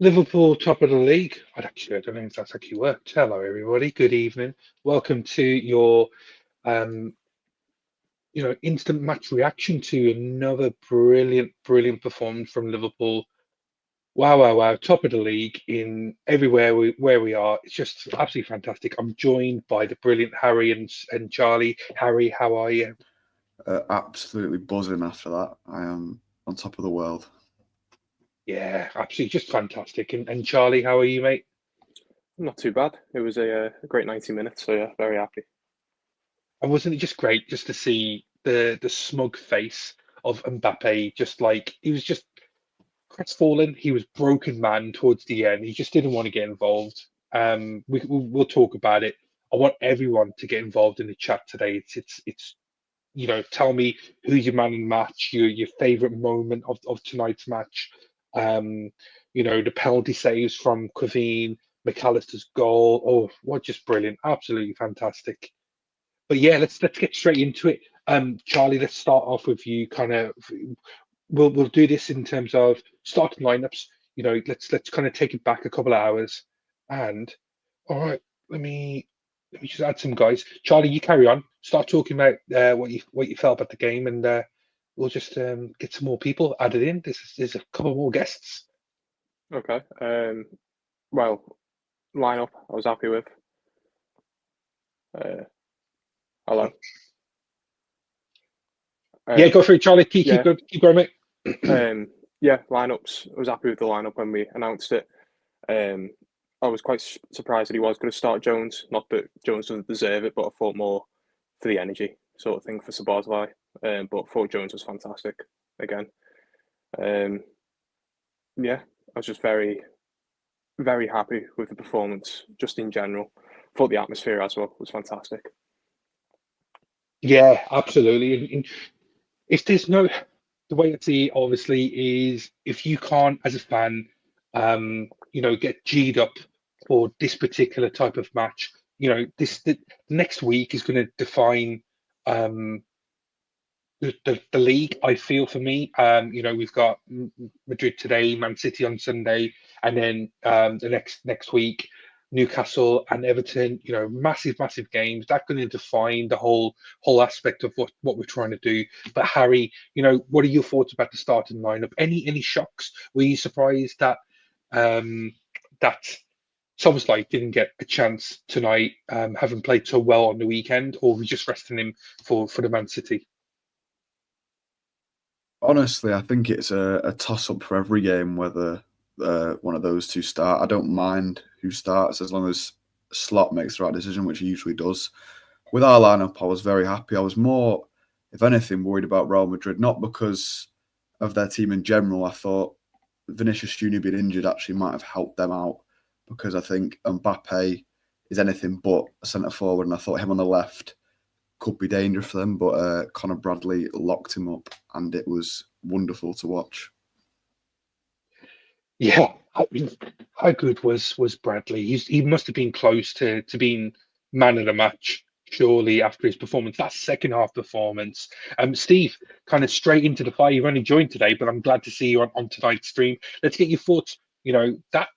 Liverpool top of the league. I don't know if that's actually worked. Hello, everybody. Good evening. Welcome to your, um, instant match reaction to another brilliant performance from Liverpool. Wow, wow, wow! Top of the league in everywhere where we are. It's just absolutely fantastic. I'm joined by the brilliant Harry and Charlie. Harry, how are you? Absolutely buzzing after that. I am on top of the world. Yeah, absolutely, just fantastic. And Charlie, how are you, mate? Not too bad. It was a great 90 minutes, so yeah, very happy. And wasn't it just great just to see the smug face of Mbappe? Just like he was just crestfallen. He was broken man towards the end. He just didn't want to get involved. We'll talk about it. I want everyone to get involved in the chat today. It's tell me who's your man in the match, your favorite moment of tonight's match. Um, the penalty saves from Quavine, McAllister's goal. Oh, what just brilliant! Absolutely fantastic. But yeah, let's get straight into it. Charlie, let's start off with you. Kind of, we'll do this in terms of starting lineups. Let's kind of take it back a couple of hours. And all right, let me just add some guys. Charlie, you carry on. Start talking about what you felt about the game, and we'll just get some more people added in. There's a couple more guests. Okay. Well, lineup I was happy with. Uh, Hello. Yeah, go for it, Charlie. Keep yeah. keep going, mate. Yeah, lineups. I was happy with the lineup when we announced it. I was quite surprised that he was going to start Jones. Not that Jones doesn't deserve it, but I thought more for the energy sort of thing for Sabazlai. But I thought Jones was fantastic again. Yeah, I was just very happy with the performance, just in general. Thought the atmosphere as well was fantastic. Yeah, absolutely. And if there's no, the way I see it, obviously, is if you can't, as a fan, get G'd up for this particular type of match, the next week is going to define um, the league. I feel for me, we've got Madrid today, Man City on Sunday, and then the next week. Newcastle and Everton, massive games. That's going to define the whole aspect of what we're trying to do. But Harry, what are your thoughts about the starting lineup? Any shocks? Were you surprised that that Soboslai didn't get a chance tonight, having played so well on the weekend, or were we just resting him for the Man City? Honestly, I think it's a toss up for every game whether one of those two start. I don't mind who starts as long as Slot makes the right decision, which he usually does. With our lineup, I was very happy. I was more, if anything, worried about Real Madrid, not because of their team in general. I thought Vinicius Junior being injured actually might have helped them out because I think Mbappe is anything but a centre forward, and I thought him on the left could be dangerous for them. But Conor Bradley locked him up, and it was wonderful to watch. Yeah, how good was Bradley? He must have been close to being man of the match, surely, after his performance. That second half performance. Steve, kind of straight into the fire. You've only joined today, but I'm glad to see you on tonight's stream. Let's get your thoughts. That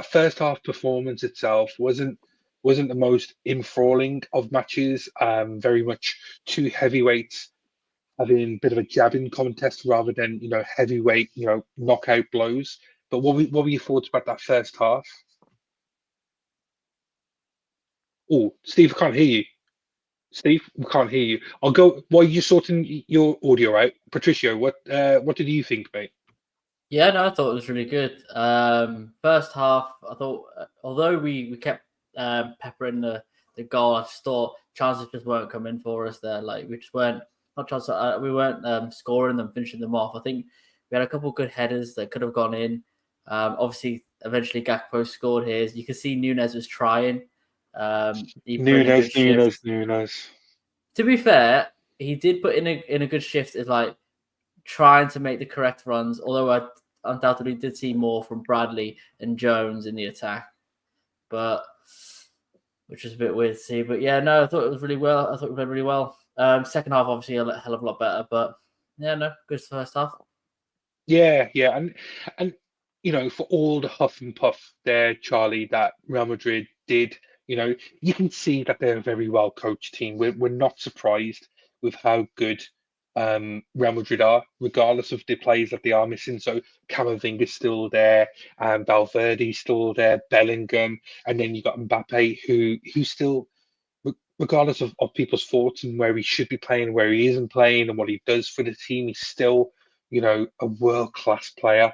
first half performance itself wasn't the most enthralling of matches. Very much two heavyweights having a bit of a jabbing contest rather than heavyweight knockout blows. But what were your thoughts about that first half? Oh, Steve, I can't hear you. Steve, we can't hear you. I'll go while you're sorting your audio out. Patricio, what did you think, mate? Yeah, no, I thought it was really good. First half, I thought, although we kept peppering the goal, I just thought chances just weren't coming for us there. Like we just weren't not chances. We weren't scoring them, finishing them off. I think we had a couple of good headers that could have gone in. Obviously, eventually Gakpo scored his. You could see Nunes was trying. He put in a good shift. Nunes. To be fair, he did put in a good shift. Is like trying to make the correct runs, although I undoubtedly did see more from Bradley and Jones in the attack, but which was a bit weird to see. But yeah, no, I thought it was really well. I thought we played really well. Second half, obviously, a hell of a lot better, but yeah, no, good first half. Yeah, and for all the huff and puff there, Charlie, that Real Madrid did, you can see that they're a very well coached team. We're not surprised with how good Real Madrid are, regardless of the players that they are missing. So Camavinga's still there, Valverde's still there, Bellingham, and then you got Mbappe, who's still, regardless of people's thoughts and where he should be playing, where he isn't playing, and what he does for the team, he's still, a world class player.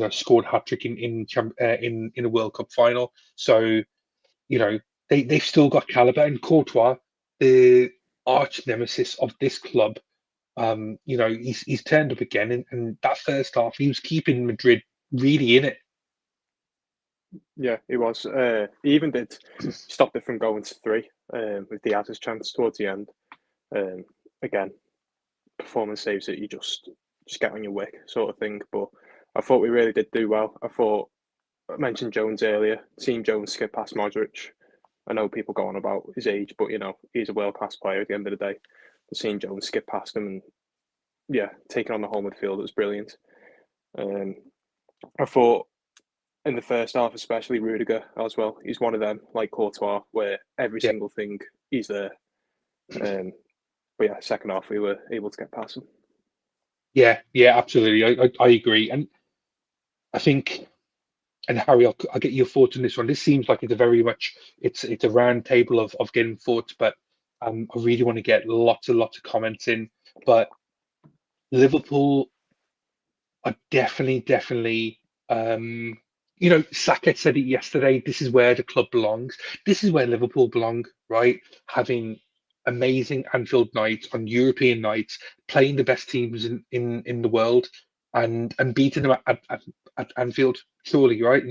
Scored hat trick in a World Cup final. So they've still got caliber, and Courtois, the arch nemesis of this club. He's turned up again, and that first half he was keeping Madrid really in it. Yeah, he was. He even did stop it from going to 3 with Diaz's chance towards the end. Again, performance saves that you just get on your wick sort of thing. But I thought we really did do well. I mentioned Jones earlier. Seeing Jones skip past Modric. I know people go on about his age, but he's a world-class player at the end of the day. But seeing Jones skip past him and taking on the whole midfield was brilliant. I thought in the first half, especially Rudiger as well. He's one of them, like Courtois, where every single thing he's there. But second half we were able to get past him. Yeah, absolutely. I agree, and I think, and Harry, I'll get your thoughts on this one. This seems like it's a very much it's a round table of getting thoughts, but I really want to get lots of comments in. But Liverpool are definitely Saka said it yesterday. This is where the club belongs. This is where Liverpool belong, right? Having amazing Anfield nights on European nights, playing the best teams in the world, and beating them at Anfield. Surely, right?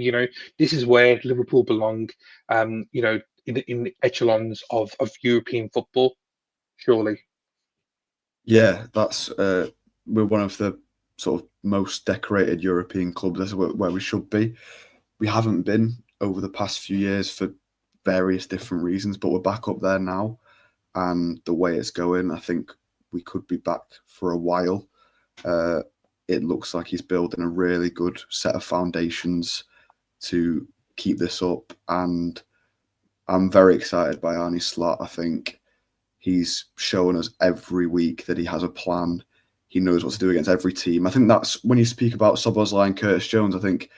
This is where Liverpool belong. In the echelons of European football. Surely. Yeah, that's we're one of the sort of most decorated European clubs. That's where we should be. We haven't been over the past few years for various different reasons, but we're back up there now. And the way it's going, I think we could be back for a while. It looks like he's building a really good set of foundations to keep this up. And I'm very excited by Arne Slot. I think he's showing us every week that he has a plan. He knows what to do against every team. I think that's when you speak about Szoboszlai and Curtis Jones, I think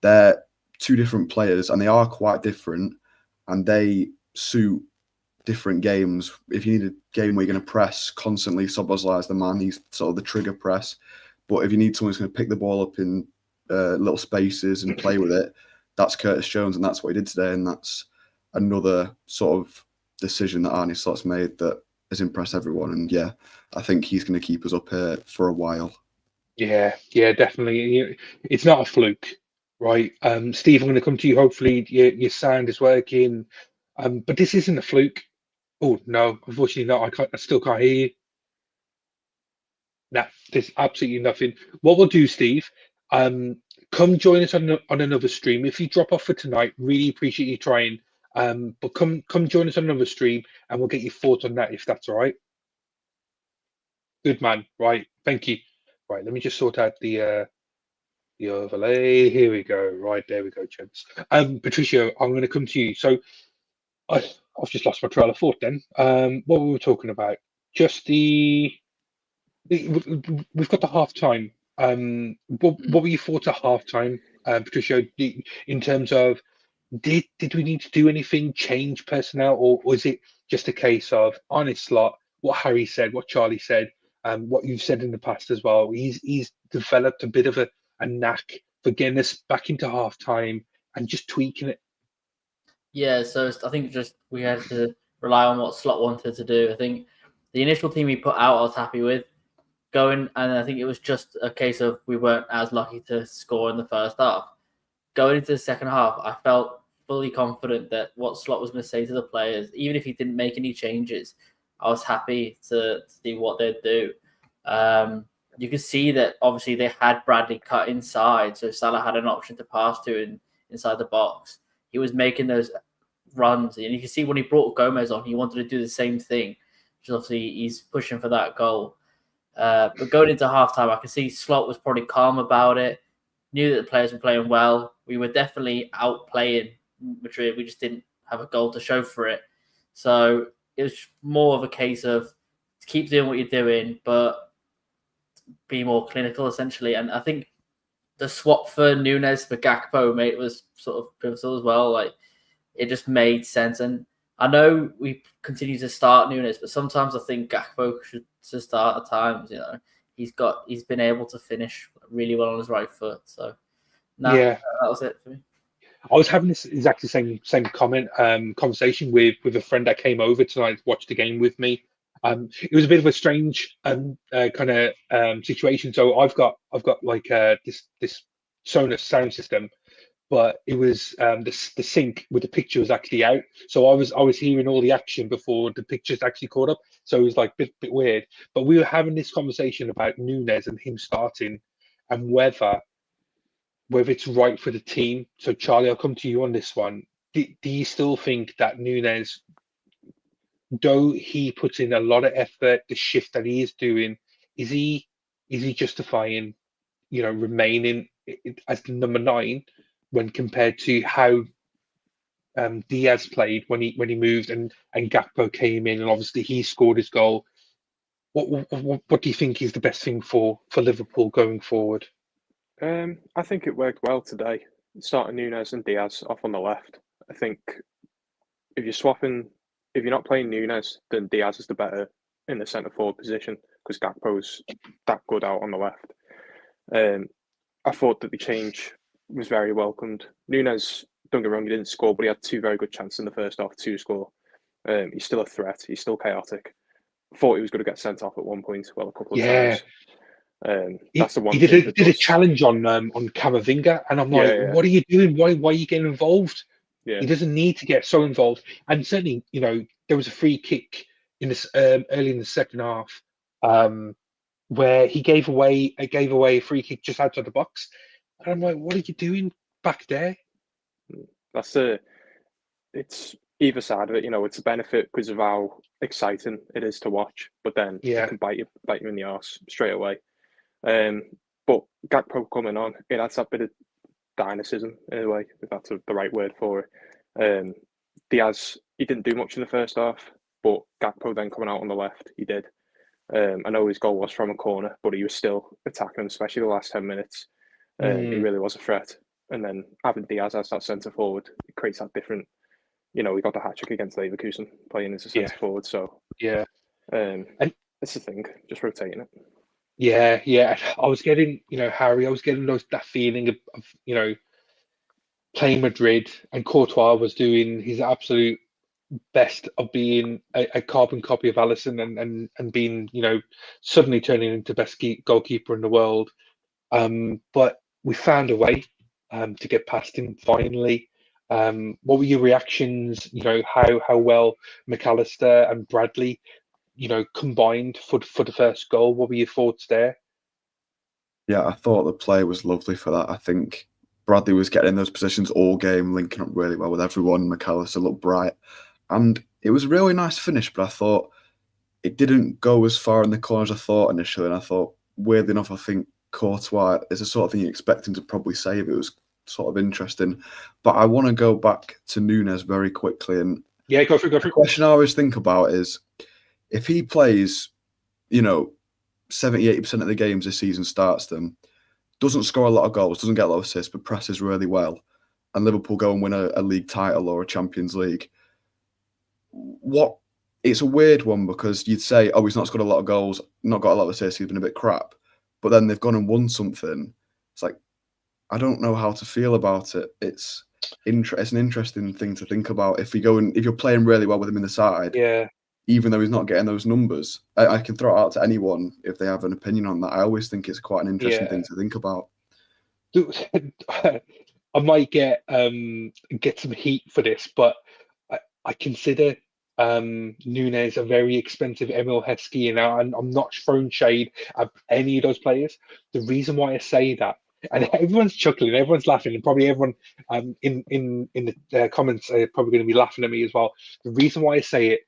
they're two different players and they are quite different and they suit different games. If you need a game where you're going to press constantly, Szoboszlai is the man. He's sort of the trigger press. But if you need someone who's going to pick the ball up in little spaces and play with it, that's Curtis Jones, and that's what he did today. And that's another sort of decision that Arne Slot's made that has impressed everyone. And yeah, I think he's going to keep us up here for a while. Yeah, definitely. It's not a fluke, right? Steve, I'm going to come to you. Hopefully, your sound is working. But this isn't a fluke. Oh no, unfortunately not. I still can't hear you. Nah, there's absolutely nothing. What we'll do, Steve, come join us on another stream. If you drop off for tonight, really appreciate you trying. But come join us on another stream, and we'll get your thoughts on that if that's all right. Good man. Right, thank you. Right, let me just sort out the overlay. Here we go. Right, there we go, gents. Patricia, I'm going to come to you. So I've just lost my trail of thought. Then, what were we talking about? Just we've got the half time. What were your thoughts at half time, Patricia? In terms of did we need to do anything, change personnel, or was it just a case of Arne Slot, what Harry said, what Charlie said, what you've said in the past as well? He's developed a bit of a knack for getting us back into half time and just tweaking it. Yeah, so I think just we had to rely on what Slot wanted to do. I think the initial team he put out, I was happy with going, and I think it was just a case of we weren't as lucky to score in the first half. Going into the second half, I felt fully confident that what Slot was going to say to the players, even if he didn't make any changes, I was happy to see what they'd do. You could see that obviously they had Bradley cut inside, so Salah had an option to pass to inside the box. He was making those runs, and you can see when he brought Gomez on, he wanted to do the same thing. Which obviously he's pushing for that goal. But going into halftime, I could see Slot was probably calm about it. knew that the players were playing well. We were definitely outplaying Madrid. We just didn't have a goal to show for it. So it was more of a case of keep doing what you're doing, but be more clinical, essentially. And I think the swap for Nunes for Gakpo, mate, was sort of pivotal as well. Like, it just made sense. And I know we continue to start Nunes, but sometimes I think Gakpo should start at times. You know, he's been able to finish really well on his right foot. So that was it for me. I was having this exactly same conversation with a friend that came over tonight to watch the game with me. It was a bit of a strange kind of situation. So I've got like this Sonos sound system, but it was the sync with the picture was actually out. So I was hearing all the action before the pictures actually caught up. So it was like a bit weird. But we were having this conversation about Nunes and him starting, and whether it's right for the team. So Charlie, I'll come to you on this one. Do you still think that Nunes, though he puts in a lot of effort, the shift that he is doing, is he justifying, remaining as the number 9 when compared to how Diaz played when he moved and Gakpo came in and obviously he scored his goal? What do you think is the best thing for Liverpool going forward? I think it worked well today, starting Nunes and Diaz off on the left. I think if you're not playing Nunes, then Diaz is the better in the centre forward position because Gakpo's that good out on the left. I thought that the change was very welcomed. Nunes, don't get me wrong, he didn't score, but he had 2 very good chances in the first half to score. He's still a threat. He's still chaotic. I thought he was going to get sent off at one point, a couple of times. That's the one he thing did a challenge on Camavinga, and I'm like, Yeah. what are you doing? Why are you getting involved? Yeah. He doesn't need to get so involved. And certainly, there was a free kick in this early in the second half, where he gave away a free kick just outside the box, and I'm like, what are you doing back there? It's either side of it. It's a benefit because of how exciting it is to watch, but then it can bite you in the arse straight away. But Gakpo coming on, it adds that bit of dynamism in a way, if that's the right word for it. Diaz, he didn't do much in the first half, but Gakpo then coming out on the left, he did. I know his goal was from a corner, but he was still attacking him, especially the last 10 minutes. He really was a threat. And then having Diaz as that centre forward, it creates that different. We got the hat trick against Leverkusen playing as a centre forward. So and it's the thing, just rotating it. Yeah. I was getting, Harry, I was getting that feeling of playing Madrid, and Courtois was doing his absolute best of being a carbon copy of Alisson and being, suddenly turning into best goalkeeper in the world. But we found a way to get past him finally. What were your reactions? How well McAllister and Bradley, combined for the first goal? What were your thoughts there? Yeah, I thought the play was lovely for that. I think Bradley was getting in those positions all game, linking up really well with everyone. McAllister looked bright. And it was a really nice finish, but I thought it didn't go as far in the corner as I thought initially. And I thought, weirdly enough, I think Courtois is the sort of thing you expect him to probably save. It was sort of interesting. But I want to go back to Nunes very quickly. And go for it. The question I always think about is if he plays, 70-80% of the games this season, starts them, doesn't score a lot of goals, doesn't get a lot of assists, but presses really well, and Liverpool go and win a league title or a Champions League. It's a weird one because you'd say, oh, he's not scored a lot of goals, not got a lot of assists, he's been a bit crap. But then they've gone and won something. It's like, I don't know how to feel about it. It's an interesting thing to think about. If you're playing really well with him in the side, even though he's not getting those numbers, I can throw it out to anyone if they have an opinion on that. I always think it's quite an interesting thing to think about. I might get some heat for this, but I consider Nunes a very expensive Emil Heskey, and I'm not throwing shade at any of those players. The reason why I say that, and everyone's chuckling, everyone's laughing, and probably everyone in the comments are probably going to be laughing at me as well. The reason why I say it,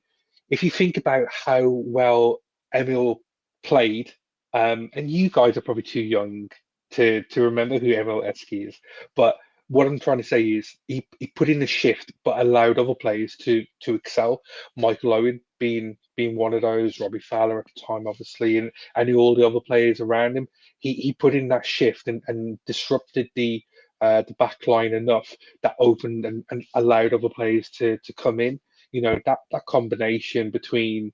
if you think about how well Emil played, and you guys are probably too young, to remember who Emil Eski is. But what I'm trying to say is he put in the shift, but allowed other players to excel. Michael Owen being one of those, Robbie Fowler at the time, obviously, and all the other players around him. He put in that shift and disrupted the back line enough that opened and allowed other players to come in. You know, that combination between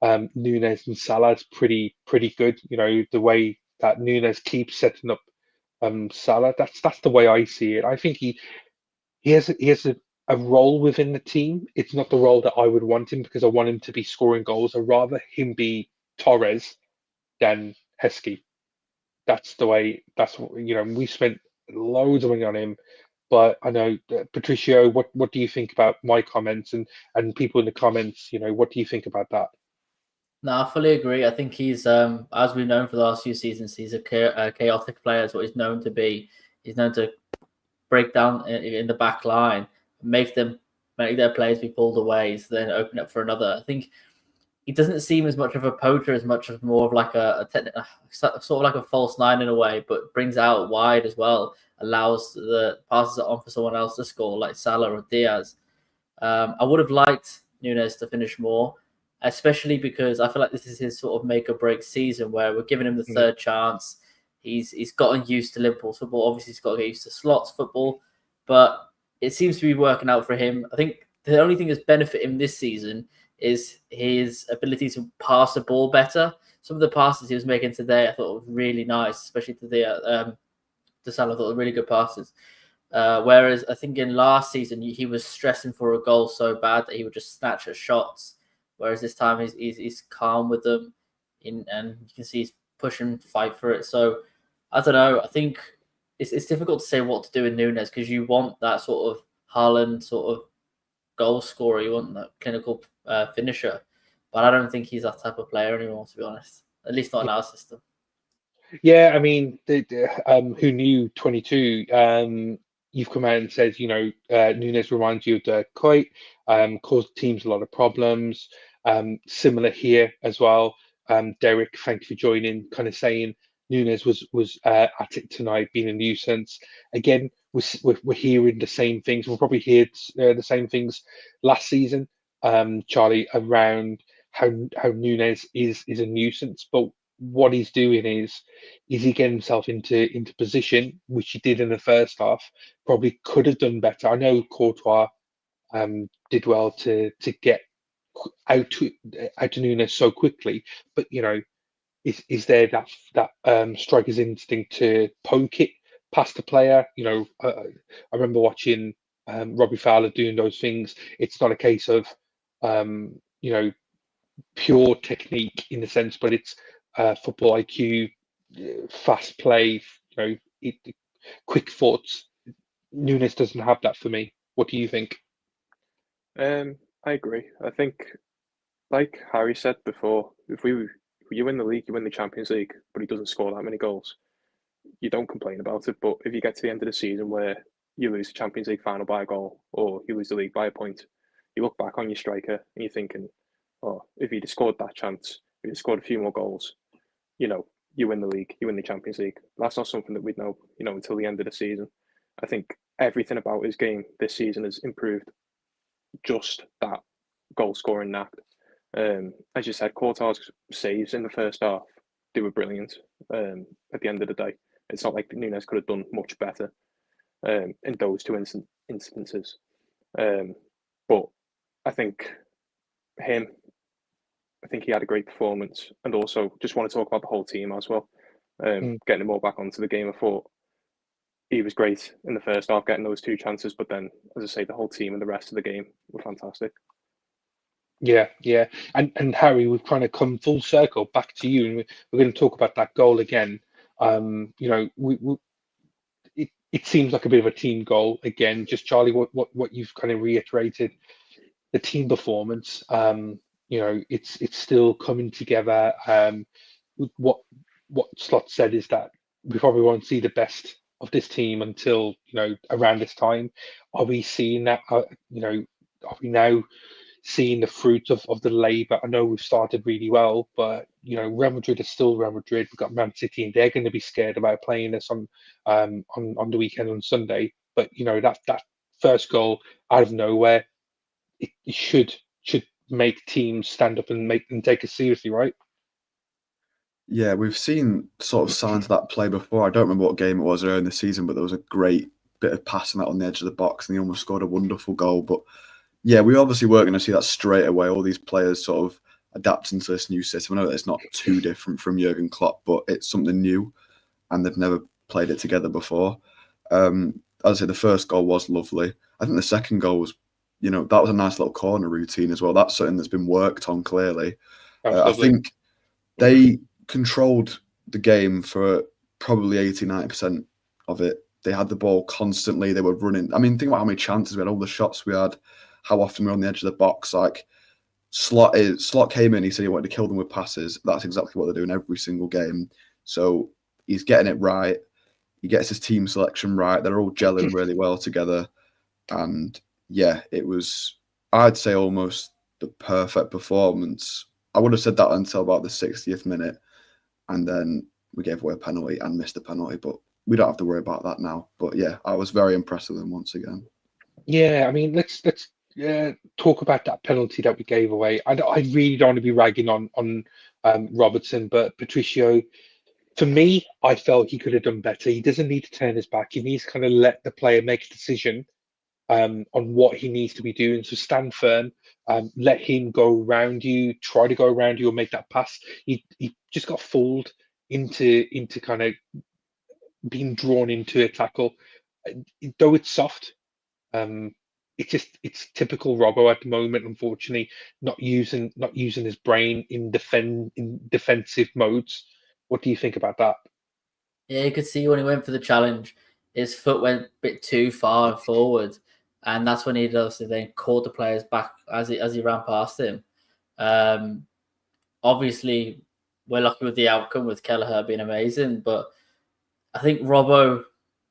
Nunes and Salah is pretty good. You know, the way that Nunes keeps setting up Salah, that's the way I see it. I think he has a role within the team. It's not the role that I would want him because I want him to be scoring goals. I'd rather him be Torres than Heskey. That's the way. That's what we spent loads of money on him, but I know Patricio. What do you think about my comments and people in the comments? What do you think about that? No, I fully agree. I think he's, as we've known for the last few seasons, he's a chaotic player. Is what he's known to be. He's known to break down in the back line, make their players be pulled away, so then open up for another. I think he doesn't seem as much of a poacher, as much as more of like a sort of like a false nine in a way, but brings out wide as well, allows the passes on for someone else to score, like Salah or Diaz. I would have liked Nunes to finish more, especially because I feel like this is his sort of make or break season where we're giving him the third chance. He's gotten used to Liverpool's football. Obviously, he's got to get used to Slot's football, but it seems to be working out for him. I think the only thing that's benefited him this season is his ability to pass the ball better. Some of the passes he was making today, I thought were really nice, especially to Salah. I thought were really good passes. Whereas I think in last season he was stressing for a goal so bad that he would just snatch at shots. Whereas this time he's calm with them, and you can see he's pushing fight for it. So I don't know. I think it's difficult to say what to do in Nunes because you want that sort of Haaland sort of goal scorer. You want that clinical finisher, but I don't think he's that type of player anymore. To be honest, at least not in our system. Yeah, I mean, who knew 22? You've come out and said, Nunes reminds you of the Coit, caused teams a lot of problems. Similar here as well. Derek, thank you for joining. Kind of saying Nunes was at it tonight, being a nuisance. Again, we're hearing the same things. We'll probably hear the same things last season, Charlie, around how Nunes is a nuisance, but what he's doing is he getting himself into position, which he did in the first half. Probably could have done better. I know Courtois did well to get out to Nunes so quickly, but is there that striker's instinct to poke it past the player? I remember watching Robbie Fowler doing those things. It's not a case of pure technique in the sense, but it's football IQ, fast play, quick thoughts. Nunes doesn't have that for me. What do you think? I agree. I think, like Harry said before, if you win the league, you win the Champions League, but he doesn't score that many goals, you don't complain about it. But if you get to the end of the season where you lose the Champions League final by a goal, or you lose the league by a point, you look back on your striker and you're thinking, oh, if he'd scored that chance, if he'd scored a few more goals, you win the league, you win the Champions League. That's not something that we'd know, until the end of the season. I think everything about his game this season has improved. Just that goal scoring knack. As you said, Courtois' saves in the first half, they were brilliant. At the end of the day, it's not like Nunes could have done much better in those two instances. But I think he had a great performance, and also just want to talk about the whole team as well. Getting him all back onto the game, I thought he was great in the first half, getting those two chances. But then, as I say, the whole team and the rest of the game were fantastic. Yeah. And Harry, we've kind of come full circle back to you, and we're going to talk about that goal again. It seems like a bit of a team goal again. Just Charlie, what you've kind of reiterated, the team performance. It's still coming together. What Slot said is that we probably won't see the best of this team until around this time. Are we seeing that? Are we now seeing the fruit of the labour. I know we've started really well, but Real Madrid is still Real Madrid. We've got Man City, and they're going to be scared about playing us on the weekend on Sunday. But that first goal out of nowhere, it should make teams stand up and take us seriously, right? Yeah, we've seen sort of signs of that play before. I don't remember what game it was earlier in the season, but there was a great bit of passing that on the edge of the box, and he almost scored a wonderful goal. But yeah, we obviously weren't going to see that straight away. All these players sort of adapting to this new system. I know that it's not too different from Jurgen Klopp, but it's something new, and they've never played it together before. As I say, the first goal was lovely. I think the second goal was, that was a nice little corner routine as well. That's something that's been worked on clearly. I think they controlled the game for probably 80-90% of it. They had the ball constantly. They were running. I mean, think about how many chances we had, all the shots we had, how often we were on the edge of the box. Like Slot came in, he said he wanted to kill them with passes. That's exactly what they're doing every single game. So he's getting it right. He gets his team selection right. They're all gelling really well together. And yeah, it was, I'd say, almost the perfect performance. I would have said that until about the 60th minute. And then we gave away a penalty and missed a penalty, but we don't have to worry about that now. But yeah, I was very impressed with him once again. Yeah, I mean, let's talk about that penalty that we gave away. I really don't want to be ragging on Robertson, but Patricio, for me, I felt he could have done better. He doesn't need to turn his back. He needs to kind of let the player make a decision on what he needs to be doing. So stand firm, let him go around you, try to go around you or make that pass. He just got fooled into kind of being drawn into a tackle. Though it's soft, it's typical Robbo at the moment. Unfortunately, not using his brain in defensive modes. What do you think about that? Yeah, you could see when he went for the challenge, his foot went a bit too far forward, and that's when he obviously then caught the players back as he ran past him. Obviously, we're lucky with the outcome with Kelleher being amazing, but I think Robbo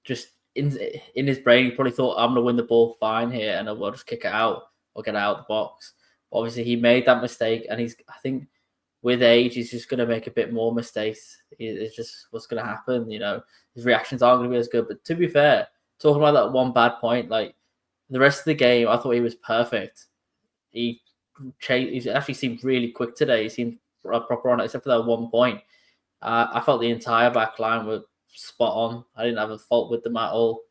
just in his brain he probably thought I'm gonna win the ball fine here and I'll just kick it out or get out of the box. But obviously, he made that mistake, and I think with age, he's just going to make a bit more mistakes. It's just what's going to happen. His reactions aren't going to be as good. But to be fair, talking about that one bad point, like the rest of the game, I thought he was perfect. He actually seemed really quick today. He seemed proper on it, except for that one point. I felt the entire back line were spot on. I didn't have a fault with them at all.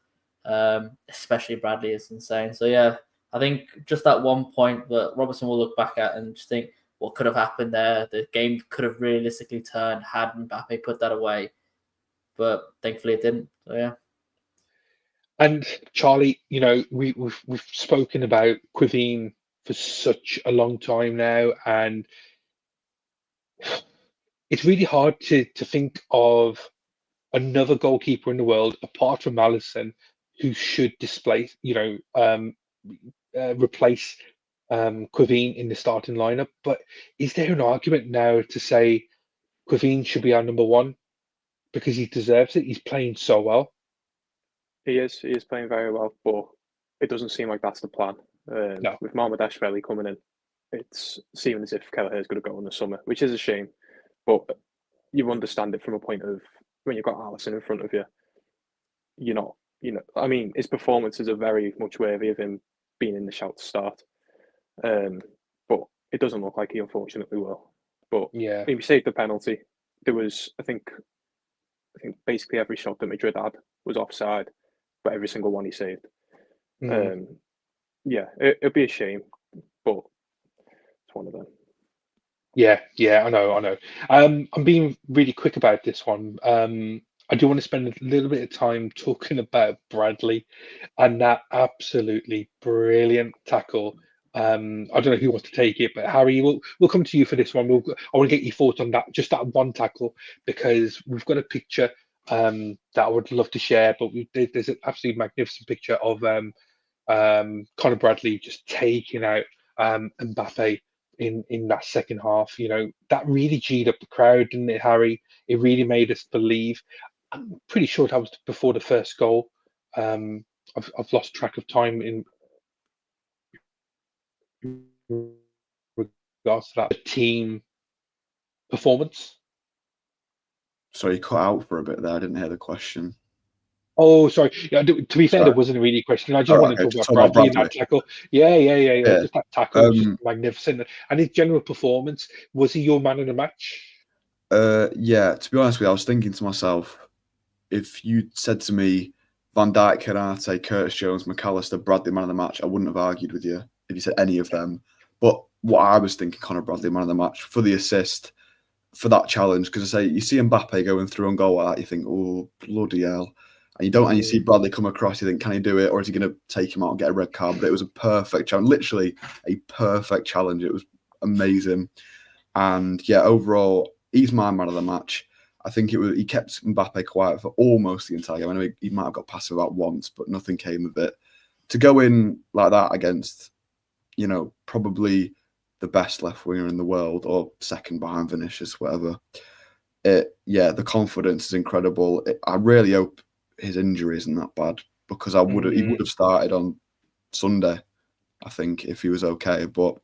Especially Bradley is insane. So yeah, I think just that one point that Robertson will look back at and just think, what could have happened there? The game could have realistically turned had Mbappe put that away, but thankfully it didn't. So yeah. And Charlie, we've spoken about Quivine for such a long time now, and it's really hard to think of another goalkeeper in the world apart from Alisson who should replace Quivine in the starting lineup. But is there an argument now to say Quivine should be our number one because he deserves it? He's playing so well. He is playing very well, but it doesn't seem like that's the plan. No. With Mamardashvili coming in, it's seeming as if Kelleher is going to go in the summer, which is a shame. But you understand it from a point of when you've got Alisson in front of you, you're not, I mean, his performances are very much worthy of him being in the shout to start. But it doesn't look like he unfortunately will. But Yeah, if he saved the penalty, there was, I think basically every shot that Madrid had was offside, but every single one he saved. Yeah, it'd be a shame, but it's one of them. yeah, I know. I'm being really quick about this one. I do want to spend a little bit of time talking about Bradley and that absolutely brilliant tackle. I don't know who wants to take it, but Harry, we'll come to you for this one. I want to get your thoughts on that, just that one tackle, because we've got a picture that I would love to share. But there's an absolutely magnificent picture of Conor Bradley just taking out Mbappe in that second half. That really G'd up the crowd, didn't it, Harry? It really made us believe. I'm pretty sure that was before the first goal. I've lost track of time in regards to that team performance. Sorry, you cut out for a bit there. I didn't hear the question. Oh, sorry. Yeah, to be fair, Sorry. there wasn't really a question. I just All right, wanted to okay, talk just about talk about Bradley and that Bradley. tackle. Yeah. Yeah. Just that tackle was just Um, magnificent. And his general performance, was he your man of the match? yeah, to be honest with you, I was thinking to myself, if you said to me, Van Dijk, Konate, Curtis Jones, McAllister, Bradley, man of the match, I wouldn't have argued with you if you said any of them. But what I was thinking, Conor Bradley, man of the match, for the assist, for that challenge, because I say you see Mbappe going through and goal like that, you think, oh bloody hell, and you don't, and you see Bradley come across, you think, can he do it, or is he going to take him out and get a red card? But it was a perfect challenge, literally a perfect challenge. It was amazing, and yeah, overall, he's my man of the match. I think he kept Mbappe quiet for almost the entire game. I know he might have got past him about once, but nothing came of it. To go in like that against, probably the best left winger in the world, or second behind Vinicius, whatever. The confidence is incredible. I really hope his injury isn't that bad, because he would have started on Sunday, I think, if he was okay. But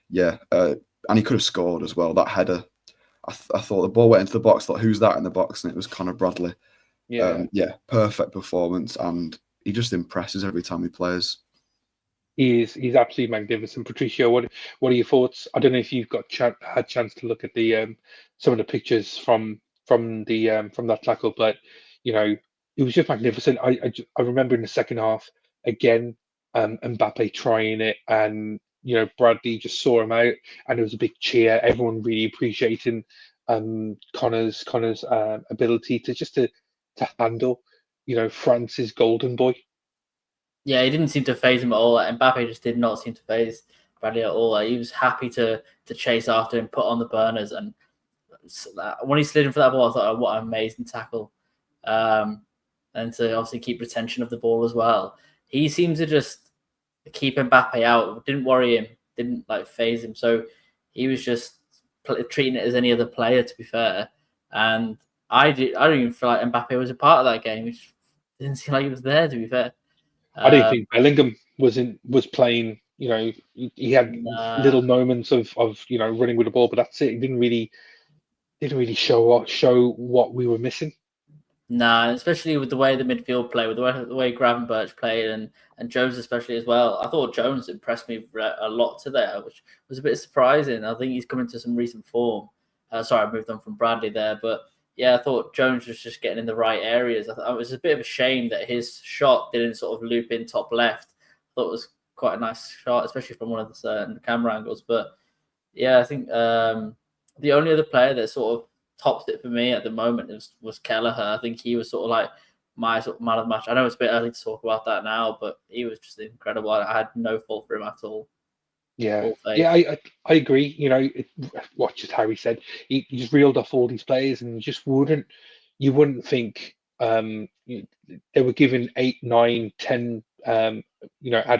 yeah, and he could have scored as well. That header, I thought the ball went into the box. Thought, who's that in the box? And it was Conor Bradley. Yeah. Perfect performance, and he just impresses every time he plays. He's absolutely magnificent. Patricio, what are your thoughts? I don't know if you've got had chance to look at the some of the pictures from that tackle, but it was just magnificent. I remember in the second half again, Mbappe trying it, and Bradley just saw him out, and there was a big cheer. Everyone really appreciating Connor's ability to handle France's golden boy. Yeah, he didn't seem to phase him at all. Mbappe just did not seem to phase Bradley at all. He was happy to chase after him, put on the burners, and when he slid in for that ball, I thought, oh, what an amazing tackle. And to obviously keep retention of the ball as well. He seemed to just keep Mbappe out, didn't worry him, didn't phase him. So he was just treating it as any other player, to be fair. And I don't even feel like Mbappe was a part of that game. It didn't seem like he was there, to be fair. I don't think Bellingham was playing. He had little moments of running with the ball, but that's it. He didn't really show what we were missing. Nah, especially with the way the midfield played, with the way Gravenberch played, and Jones especially as well. I thought Jones impressed me a lot today, which was a bit surprising. I think he's coming to some recent form. Sorry, I moved on from Bradley there, but yeah, I thought Jones was just getting in the right areas. I thought it was a bit of a shame that his shot didn't sort of loop in top left. I thought it was quite a nice shot, especially from one of the certain camera angles. But yeah, I think the only other player that sort of topped it for me at the moment was Kelleher. I think he was sort of like my sort of man of the match. I know it's a bit early to talk about that now, but he was just incredible. I had no fault for him at all. Yeah, I agree. What just Harry said. He just reeled off all these players, and you wouldn't think they were given 8, 9, 10 out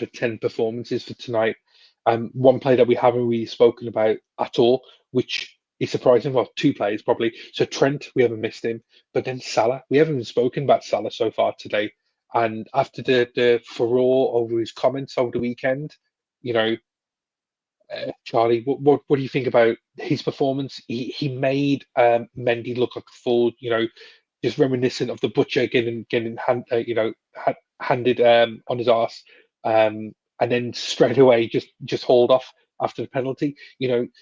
of 10 performances for tonight. One player that we haven't really spoken about at all, which is surprising. Well, two players probably. So Trent, we haven't missed him, but then Salah, we haven't even spoken about Salah so far today. And after the furore over his comments over the weekend, Charlie, what do you think about his performance? He made Mendy look like a fool. Just reminiscent of the butcher getting handed on his arse, and then straight away just hauled off after the penalty.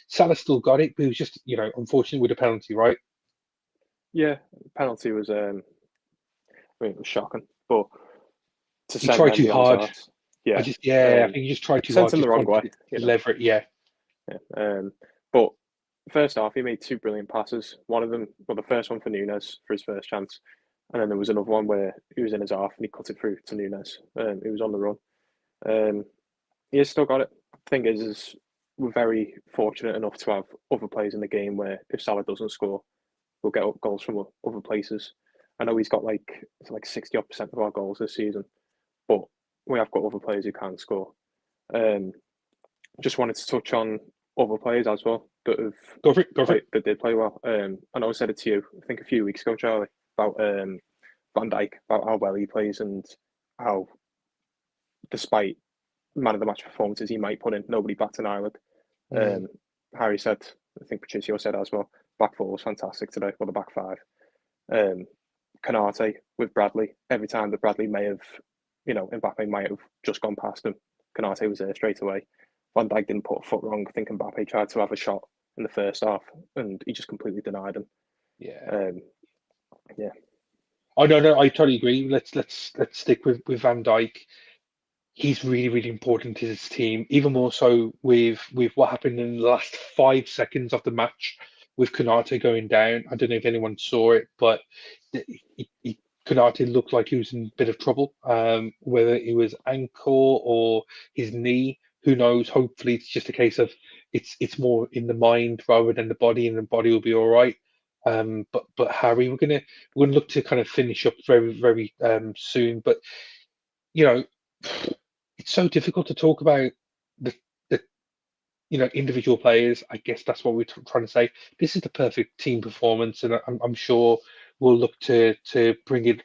Salah still got it, but it was just unfortunate with the penalty, right? Yeah, the penalty was it was shocking, but to He send tried too Mendy on his hard. arse, yeah, I think he just tried too sent hard. him the Just wrong wanted way. to lever it, yeah. But first half, he made two brilliant passes. One of them, well, the first one for Nunes for his first chance, and then there was another one where he was in his half and he cut it through to Nunes. He was on the run. He has still got it. The thing is we're very fortunate enough to have other players in the game where if Salah doesn't score, we'll get goals from other places. I know he's got like 60% of our goals this season, but we have got other players who can't score. Just wanted to touch on other players as well that have Go for it. that did play well. I know I said it to you, I think a few weeks ago, Charlie, about Van Dijk, about how well he plays and how, despite man of the match performances he might put in, nobody bats an eyelid. Harry said, I think Patricio said as well, back four was fantastic today, or the back five. Canate with Bradley, every time that Bradley may have, Mbappe might have just gone past him, Canate was there straight away. Van Dijk didn't put a foot wrong. I think Mbappe tried to have a shot in the first half, and he just completely denied him. Yeah. Yeah. Oh no, I totally agree. Let's stick with Van Dijk. He's really, really important to his team, even more so with what happened in the last 5 seconds of the match with Konate going down. I don't know if anyone saw it, but Konate looked like he was in a bit of trouble. Whether it was ankle or his knee, who knows? Hopefully, it's just a case of it's more in the mind rather than the body, and the body will be all right. But Harry, we're gonna look to kind of finish up very, very soon. But you know, it's so difficult to talk about the individual players. I guess that's what we're trying to say. This is the perfect team performance, and I'm sure we'll look to bring it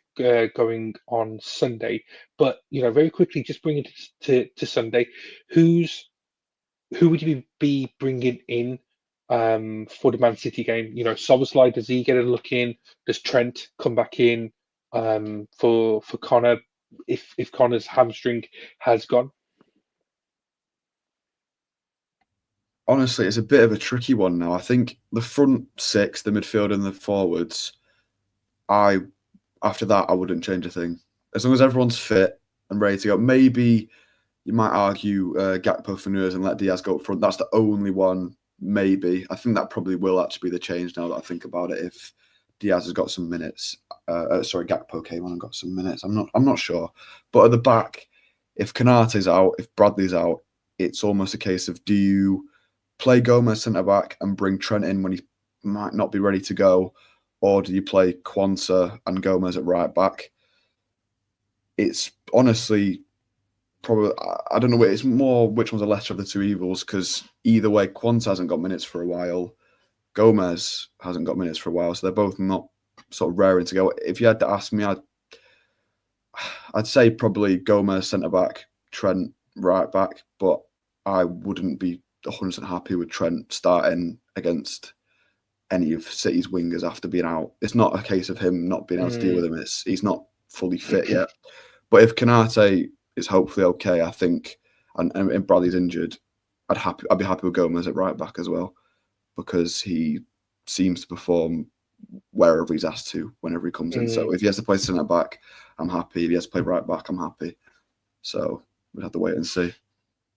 going on Sunday. But very quickly, just bring it to Sunday. Who would you be bringing in for the Man City game? Szoboszlai, does he get a look in? Does Trent come back in for Connor if Connor's hamstring has gone? Honestly, it's a bit of a tricky one now. I think the front six, the midfield and the forwards, after that I wouldn't change a thing. As long as everyone's fit and ready to go. Maybe you might argue Gakpo for Nunez and let Diaz go up front. That's the only one, maybe. I think that probably will actually be the change now that I think about it. If Diaz has got some minutes, Gakpo came on and got some minutes. I'm not sure. But at the back, if Konate's out, if Bradley's out, it's almost a case of, do you play Gomez centre back and bring Trent in when he might not be ready to go, or do you play Quansah and Gomez at right back? It's honestly probably, I don't know, it's more which one's the lesser of the two evils, because either way, Quansah hasn't got minutes for a while, Gomez hasn't got minutes for a while, so they're both not sort of raring to go. If you had to ask me, I'd say probably Gomez centre back, Trent right back, but I wouldn't be 100% happy with Trent starting against any of City's wingers after being out. It's not a case of him not being able to deal with him. He's not fully fit yet. But if Konate is hopefully okay, I think, and Bradley's injured, I'd be happy with Gomez at right back as well, because he seems to perform wherever he's asked to, whenever he comes in. So if he has to play centre back, I'm happy. If he has to play right back, I'm happy. So we'll have to wait and see.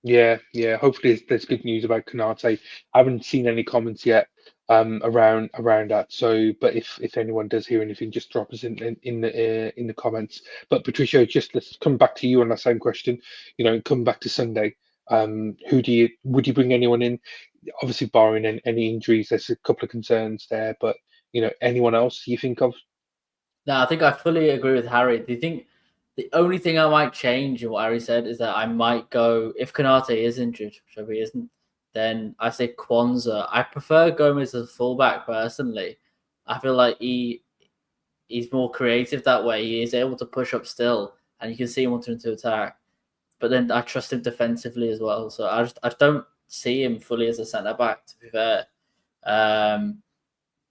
Yeah. Hopefully, there's good news about Konate. I haven't seen any comments yet around that. So, but if anyone does hear anything, just drop us in the comments. But Patricia, let's come back to you on that same question. Come back to Sunday. Would you bring anyone in? Obviously, barring any injuries, there's a couple of concerns there. But anyone else you think of? No, I think I fully agree with Harry. Do you think the only thing I might change in what Harry said is that I might go, if Konate is injured, which he isn't, then I say Quansah. I prefer Gomez as a fullback personally. I feel like he's more creative that way. He is able to push up still, and you can see him wanting to attack. But then I trust him defensively as well. So I don't see him fully as a centre back, to be fair.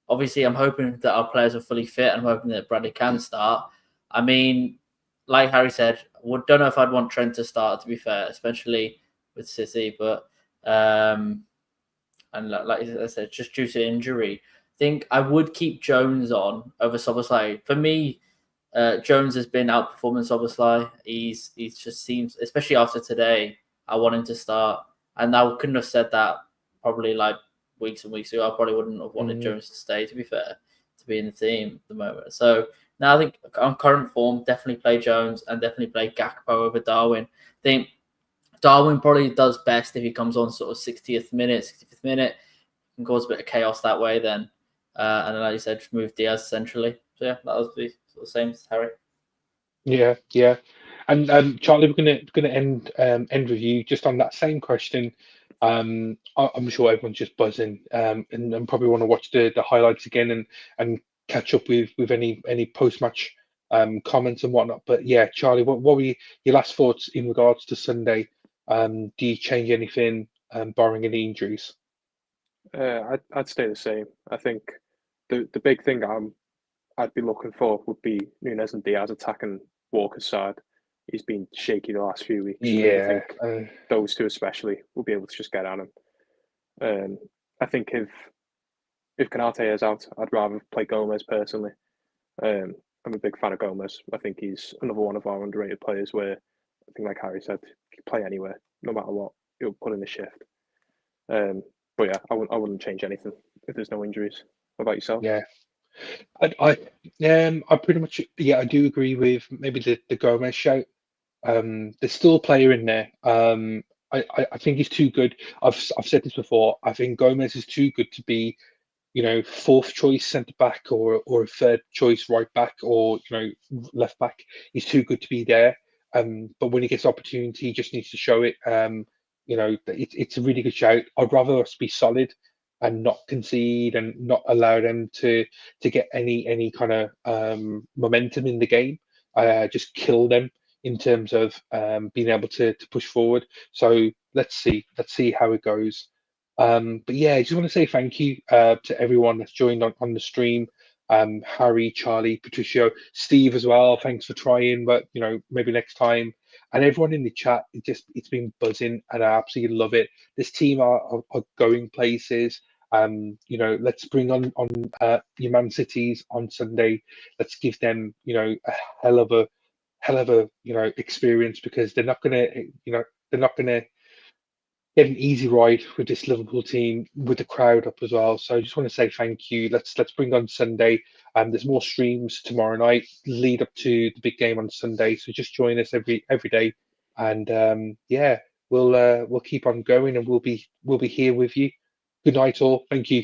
Obviously, I'm hoping that our players are fully fit. I'm hoping that Bradley can start. I mean, like Harry said, don't know if I'd want Trent to start, to be fair, especially with City. But and like I said, just due to injury, I think I would keep Jones on over Szoboszlai. For me, Jones has been outperforming Szoboszlai. He's just seems, especially after today, I want him to start. And I couldn't have said that probably like weeks and weeks ago. I probably wouldn't have wanted Jones to stay, to be fair, to be in the team at the moment. So now I think on current form, definitely play Jones and definitely play Gakpo over Darwin. I think Darwin probably does best if he comes on sort of 65th minute, can cause a bit of chaos that way then. And then, like you said, just move Diaz centrally. So yeah, that was the sort of same as Harry. Yeah. And Charlie, we're gonna end with you just on that same question. I'm sure everyone's just buzzing and probably want to watch the highlights again and catch up with any post match comments and whatnot. But yeah, Charlie, what were your last thoughts in regards to Sunday? Do you change anything? barring any injuries? I'd stay the same. I think the big thing I'd be looking for would be Nunes and Diaz attacking Walker's side. He's been shaky the last few weeks. And I Yeah, think those two especially will be able to just get on him. I think if Canate is out, I'd rather play Gomez personally. I'm a big fan of Gomez. I think he's another one of our underrated players where I think, like Harry said, if you play anywhere, no matter what, he'll put in the shift. But yeah, I wouldn't change anything if there's no injuries. What about yourself? yeah. I pretty much, yeah, I do agree with maybe the Gomez shout. There's still a player in there. I think he's too good. I've said this before. I think Gomez is too good to be, fourth choice centre back or a third choice right back or left back. He's too good to be there. But when he gets opportunity, he just needs to show it. It's a really good shout. I'd rather us be solid and not concede and not allow them to get any kind of momentum in the game. Just kill them in terms of being able to push forward. So let's see how it goes. But yeah, I just want to say thank you to everyone that's joined on the stream. Harry, Charlie, Patricio, Steve as well. Thanks for trying, but maybe next time. And everyone in the chat, it's been buzzing, and I absolutely love it. This team are going places. Let's bring on your Man Cities on Sunday. Let's give them a hell of a experience, because they're not gonna get an easy ride with this Liverpool team with the crowd up as well. So I just want to say thank you. Let's bring on Sunday. There's more streams tomorrow night, lead up to the big game on Sunday. So just join us every day, and yeah, we'll keep on going, and we'll be here with you. Good night, all. Thank you.